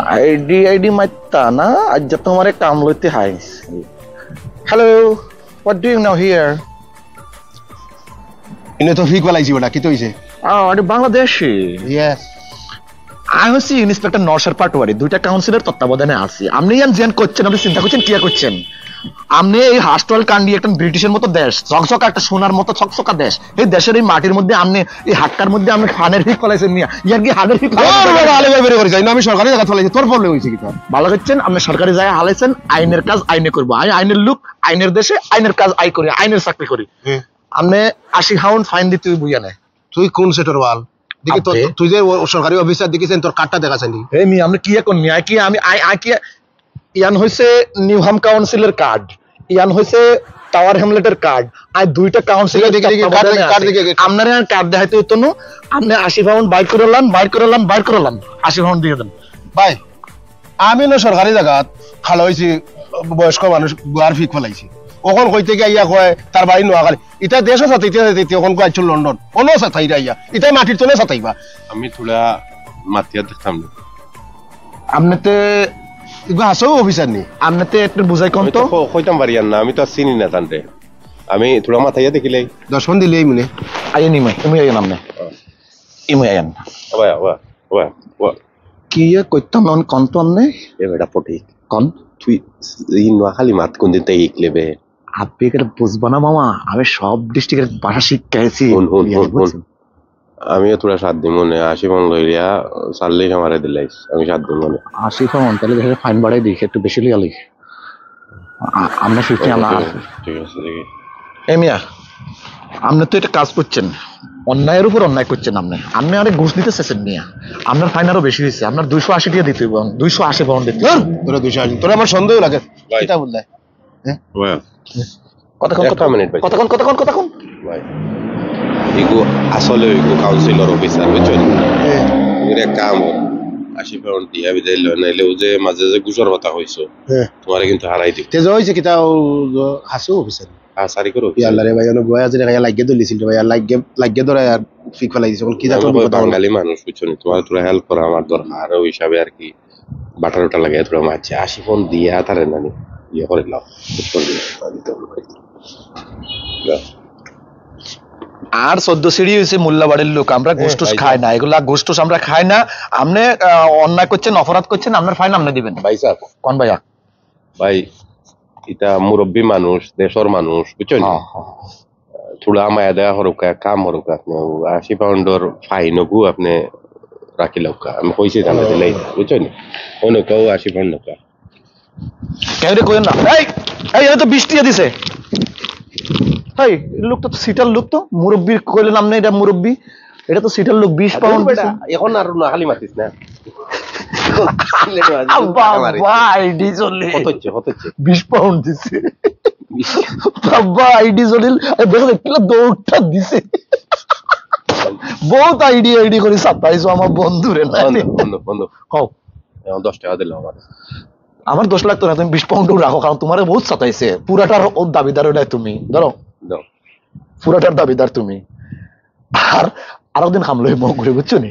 ID मारता ना आज जब तुम्हारे काम लेते hi hello what doing now here इन्हें तो फीक वाला इसी बड़ा कितो इसे अरे बांग्लादेशी यस আমি হচ্ছি ইন্সপেক্টর নরসার পাটোয়ারি দুইটা কাউন্সিলের তত্ত্বাবধানে আছি আপনি ইয়ান জেন করছেন আপনি চিন্তা করছেন কি করছেন আপনি এই হাস্টল কান্ডি একটা ব্রিটিশের মতো দেশ চকচকা একটা সোনার মতো চকচকা দেশ এই দেশের এই মাটির মধ্যে আপনি এই হাটটার মধ্যে আপনি ফানের ফিক ফলাইছেন মিয়া ইয়ার কি হানের ফিক আমি সরকারি জায়গা ফলাইছি তোর প্রবলেম হইছে কি তোর ভালো করছেন আপনি সরকারি জায়গা হালাইছেন আইনের কাজ আইনে করব আমি আইনের লোক আইনের দেশে আইনের কাজ আই করি আইনের চাকরি করি আপনি 80 ফাইন দিতে বুইয়া না তুই কোন সেটর ওয়াল দেখি তো তুই যে সরকারি অফিসার দেখিছেন তোর কার্ডটা দেখাছনি এই মি আপনি কি কোন মি কি আমি আই কি ইয়ান হইছে নিউহাম কাউন্সিলের কার্ড ইয়ান হইছে টাওয়ার হ্যামলেটের কার্ড আই দুইটা কাউন্সিলের কার্ড দেখে আপনারা কার্ড দেখাইতে হতো না আপনি 80 পাউন্ড বাইর করলাম 80 পাউন্ড দিয়ে দেন ভাই আমি না সরকারি জায়গা খালো হইছি বয়স্ক মানুষ গুয়ার ফিক ফলাইছি ওখন কইতে গিয়া ইয়া কয় তার বাড়ি নোয়াখালী ইটা দেশও সাথে ওখন কয় চল লন্ডন কোনো সাথে ইয়া ইটা মাটির তলে সাথেইবা আমি থোড়া মাতিয়া দেখতাম না আমনেতে ইগো আসো অফিসার নি আমনেতে একটু বুঝাই কোন তো কইতাম পারি না আমি তো চিনি না তানতে আমি থোড়া মাথাইয়া দেখিলাই 10 ফোন দিলেই মনে আইনি মাই তুমি আইন আমনে ইমু আইন ওয়া কি কইতাম নন কোন তো আমনে এ বেটা পটি কোন তুই এই নোয়াখালী মাত কোন দিন তাই ইকলেবে আপনি এটা বুঝবো না মামা আমি সব ডিস্ট্রিক্টের ভাষা শিখাইছি আমিও তোরা 7 দিন মনে 80 মন লইয়া চাললেই আমারে দিলাইস আমি 7 দিন মনে 80 পাউন্ড তাহলে দেখে ফাইন বাড়াই দিই একটু বেশি লিয়ালি আমরা ফিরছি আমরা ঠিক আছে দেখি এমিয়া আপনি তো এটা কাজ করছেন অন্যায়ের উপর অন্যায় করছেন আপনি আরে ঘুষ দিতে চেয়েছেন মিয়া আপনার ফাইন আরো বেশি হয়েছে আপনার 280 টাকা দিতে হবে 280 পাউন্ড দিতে তোরা 280 তোরা আমার সন্দেহ লাগে এটা বললে কতক্ষণ ভাই ইগো আসলে ইগো কাউন্সিলর অফিসার বুঝছেন এর কাম 80 পাউন্ড দিয়া বিদাইল নাইলে ও যে মাঝে যে গুজর কথা হইছো তোমারে কিন্তু হারাই দিই তেজ হইছে কিটা হাসু অফিসার সারি করো কি আল্লাহ রে ভাই অন গোয়া যে লাগিয়ে দলিছিল ভাই লাগিয়ে ধরে আর ফিক ফলাই দিছে কি জাতো বাঙালি মানুষ বুঝছেন তোমার তোরা হেল্প করা আমার দরকার ওই হিসাবে আর কি বাটারটা লাগাই তোরা মারছে 80 পাউন্ড দিয়া তারে নানি ইয়ে করে নাও আর 14 সিঁড়ি হয়েছে মোল্লাবাড়ির লোক আমরা গোষ্ঠুস খাই না এগুলা গোষ্ঠুস আমরা খাই না আপনি অন্যায় করছেন অপরাধ করছেন আপনার ফাইন আপনি দিবেন ভাই স্যার কোন ভাইয়া ভাই এটা মুরব্বী মানুষ দেশের মানুষ বুঝছেন থোড়া মায়া দেয়া হরকা কাম হরকা আপনি 80 পাউন্ডর ফাইন গু আপনি রাখি লকা আমি কইছি জানা দিলাই বুঝছেন অনেক 80 পাউন্ড নকা কেউ রে কইন না এই এটা তো 20 টাকা দিছে এই লোক তো সিটার লোক তো মুরব্বি কইলেন আপনি এটা মুরব্বি এটা তো সিটার লোক 20 পাউন্ড বেটা এখন আর না খালি মাতিস না বাবা আইডি চলে হতচ্ছে 20 পাউন্ড দিছে বাবা আইডি চলিল দেখো কিলা দৌড়টা দিছে বহুত আইডি করে সাতাইছো আমার বন্ধুরে না বন্ধু কও 10 টাকা দিলাম আমার 10 লাগতো না তুমি 20 পাউন্ড রাখো কারণ তোমারে বহুত সাতাইছে পুরাটার ও দাবিদার ওটা তুমি ধরো পুরাটার দাবিদার তুমি আর আরো দিন খামলই মগ করে বুঝছো নি